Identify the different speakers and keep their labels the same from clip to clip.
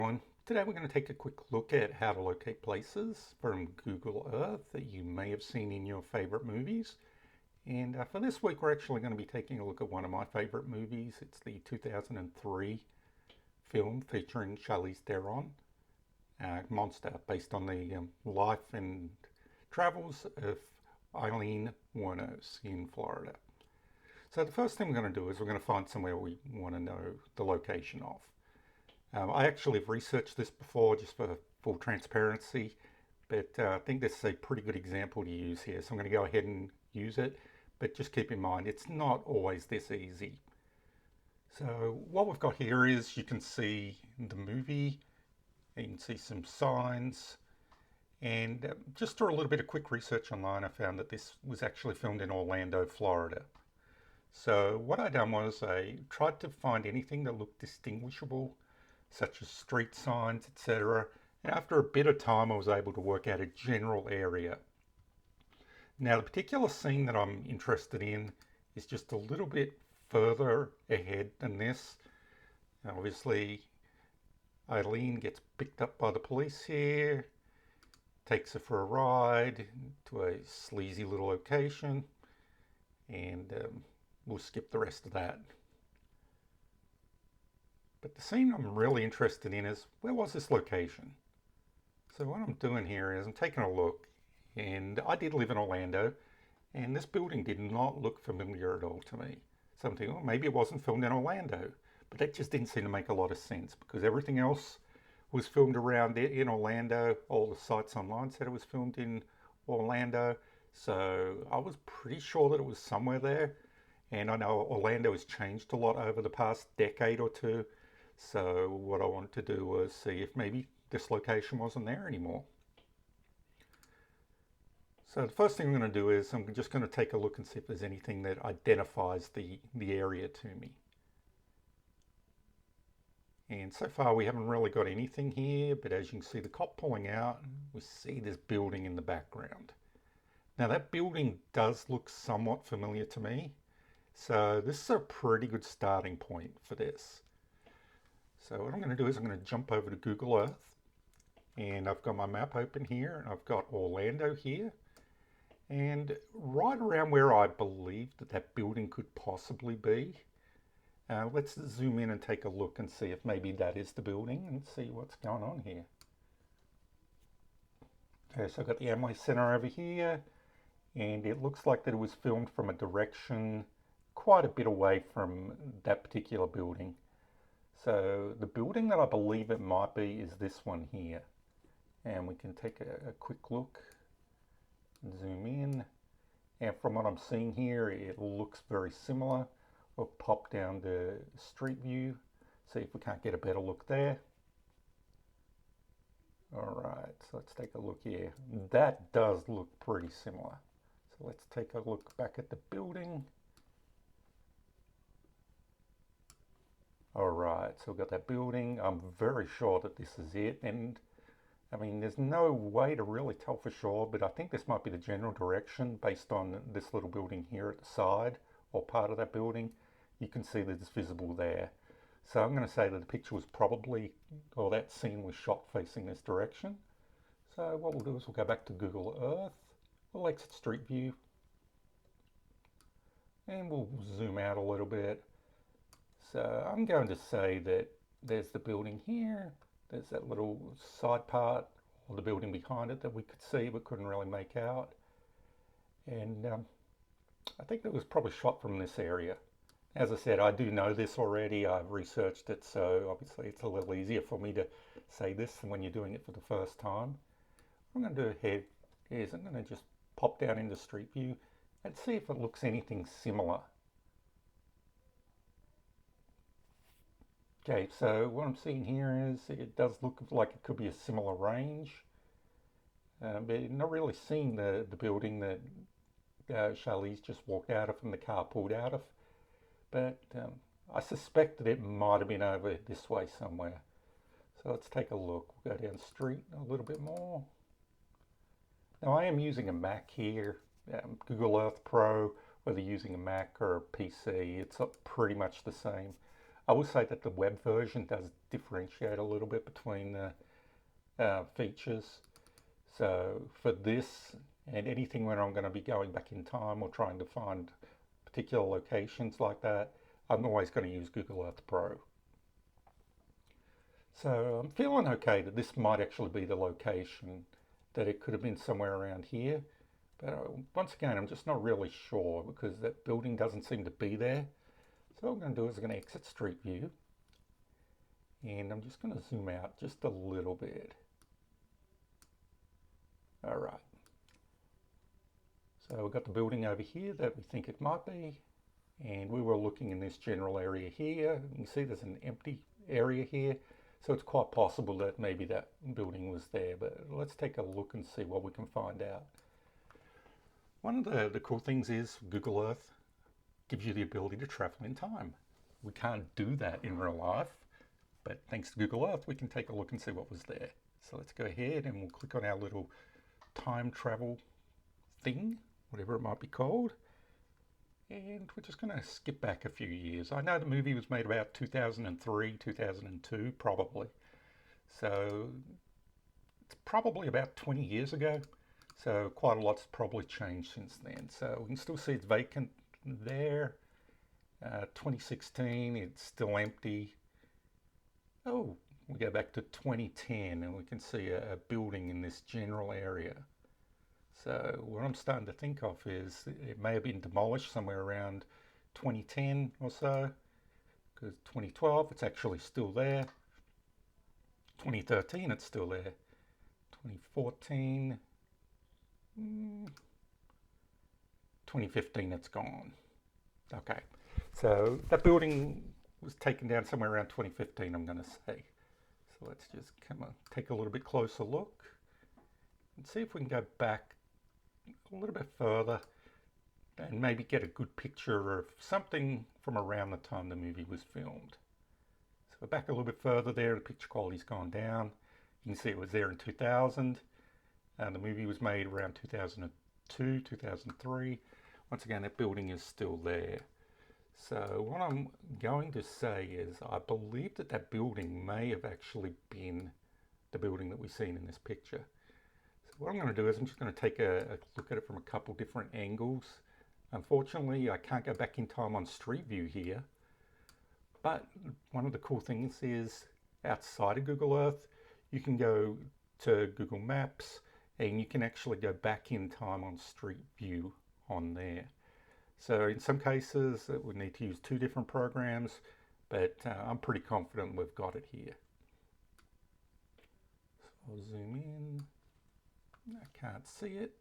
Speaker 1: Today we're going to take a quick look at how to locate places from Google Earth that you may have seen in your favorite movies. And for this week we're actually going to be taking a look at one of my favorite movies. It's the 2003 film featuring Charlize Theron, Monster, based on the life and travels of Eileen Wuornos in Florida. So the first thing we're going to do is we're going to find somewhere we want to know the location of. I actually have researched this before just for full transparency, but I think this is a pretty good example to use here. So I'm going to go ahead and use it, but just keep in mind it's not always this easy. So what we've got here is you can see the movie, you can see some signs, and just through a little bit of quick research online, I found that this was actually filmed in Orlando, Florida. So what I done was I tried to find anything that looked distinguishable, such as street signs, etc. And after a bit of time, I was able to work out a general area. Now, the particular scene that I'm interested in is just a little bit further ahead than this. Now, obviously, Eileen gets picked up by the police here, takes her for a ride to a sleazy little location, and we'll skip the rest of that. But the scene I'm really interested in is, where was this location? So what I'm doing here is I'm taking a look, and I did live in Orlando, and this building did not look familiar at all to me. So I'm thinking, oh, maybe it wasn't filmed in Orlando, but that just didn't seem to make a lot of sense because everything else was filmed around it in Orlando. All the sites online said it was filmed in Orlando, so I was pretty sure that it was somewhere there. And I know Orlando has changed a lot over the past decade or two. So what I wanted to do was see if maybe this location wasn't there anymore. So the first thing I'm going to do is I'm just going to take a look and see if there's anything that identifies the area to me. And so far we haven't really got anything here, but as you can see the cop pulling out, we see this building in the background. Now that building does look somewhat familiar to me, so this is a pretty good starting point for this. So what I'm going to do is I'm going to jump over to Google Earth, and I've got my map open here, and I've got Orlando here, and right around where I believe that building could possibly be. Let's zoom in and take a look and see if maybe that is the building and see what's going on here. Okay, so I've got the Amway Center over here, and it looks like that it was filmed from a direction quite a bit away from that particular building. So the building that I believe it might be is this one here. And we can take a quick look, zoom in. And from what I'm seeing here, it looks very similar. We'll pop down to Street View, see if we can't get a better look there. All right, so let's take a look here. That does look pretty similar. So let's take a look back at the building. All right, so we've got that building. I'm very sure that this is it. And I mean, there's no way to really tell for sure, but I think this might be the general direction based on this little building here at the side or part of that building. You can see that it's visible there. So I'm going to say that the picture was probably, or that scene was shot facing this direction. So what we'll do is we'll go back to Google Earth. We'll exit Street View. And we'll zoom out a little bit. So I'm going to say that there's the building here, there's that little side part, or the building behind it that we could see but couldn't really make out. And I think that was probably shot from this area. As I said, I do know this already, I've researched it, so obviously it's a little easier for me to say this than when you're doing it for the first time. What I'm going to do ahead is I'm going to just pop down into Street View and see if it looks anything similar. Okay, so what I'm seeing here is it does look like it could be a similar range, but not really seeing the building that Charlize just walked out of and the car pulled out of. But I suspect that it might have been over this way somewhere. So let's take a look. We'll go down the street a little bit more. Now I am using a Mac here, Google Earth Pro, whether using a Mac or a PC, it's pretty much the same. I will say that the web version does differentiate a little bit between the features. So for this and anything when I'm going to be going back in time or trying to find particular locations like that, I'm always going to use Google Earth Pro. So I'm feeling okay that this might actually be the location, that it could have been somewhere around here. But once again, I'm just not really sure because that building doesn't seem to be there. So what I'm going to do is I'm going to exit Street View. And I'm just going to zoom out just a little bit. All right. So we've got the building over here that we think it might be. And we were looking in this general area here. You can see there's an empty area here. So it's quite possible that maybe that building was there. But let's take a look and see what we can find out. One of the cool things is Google Earth gives you the ability to travel in time. We can't do that in real life, but thanks to Google Earth, we can take a look and see what was there. So let's go ahead and we'll click on our little time travel thing, whatever it might be called. And we're just going to skip back a few years. I know the movie was made about 2003, 2002, probably. So it's probably about 20 years ago. So quite a lot's probably changed since then. So we can still see it's vacant there. 2016, it's still empty. Oh, we go back to 2010 and we can see a building in this general area. So what I'm starting to think of is it may have been demolished somewhere around 2010 or so, because 2012 it's actually still there. 2013 it's still there. 2014, 2015 it's gone. Okay, so that building was taken down somewhere around 2015, I'm going to say. So let's just come on, take a little bit closer look and see if we can go back a little bit further and maybe get a good picture of something from around the time the movie was filmed. So back a little bit further there, the picture quality's gone down. You can see it was there in 2000. The movie was made around 2002, 2003. Once again, that building is still there. So what I'm going to say is I believe that that building may have actually been the building that we've seen in this picture. So what I'm going to do is I'm just going to take a look at it from a couple different angles. Unfortunately, I can't go back in time on Street View here. But one of the cool things is outside of Google Earth, you can go to Google Maps and you can actually go back in time on Street View on there. So in some cases we need to use two different programs, but I'm pretty confident we've got it here. So I'll zoom in. I can't see it.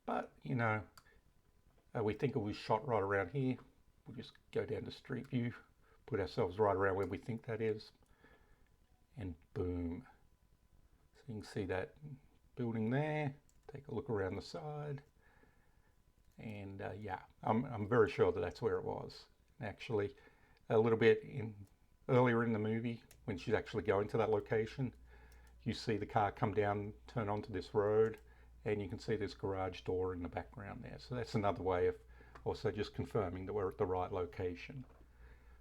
Speaker 1: But, you know, we think it was shot right around here. We'll just go down to Street View, put ourselves right around where we think that is, and boom. So you can see that building there. Take a look around the side. And yeah, I'm very sure that that's where it was. Actually, a little bit earlier in the movie, when she's actually going to that location, you see the car come down, turn onto this road, and you can see this garage door in the background there. So that's another way of also just confirming that we're at the right location.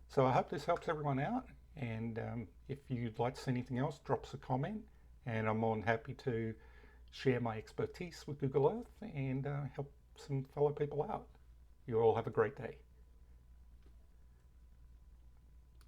Speaker 1: So I hope this helps everyone out. And if you'd like to see anything else, drop us a comment. And I'm more than happy to share my expertise with Google Earth and help some fellow people out. You all have a great day.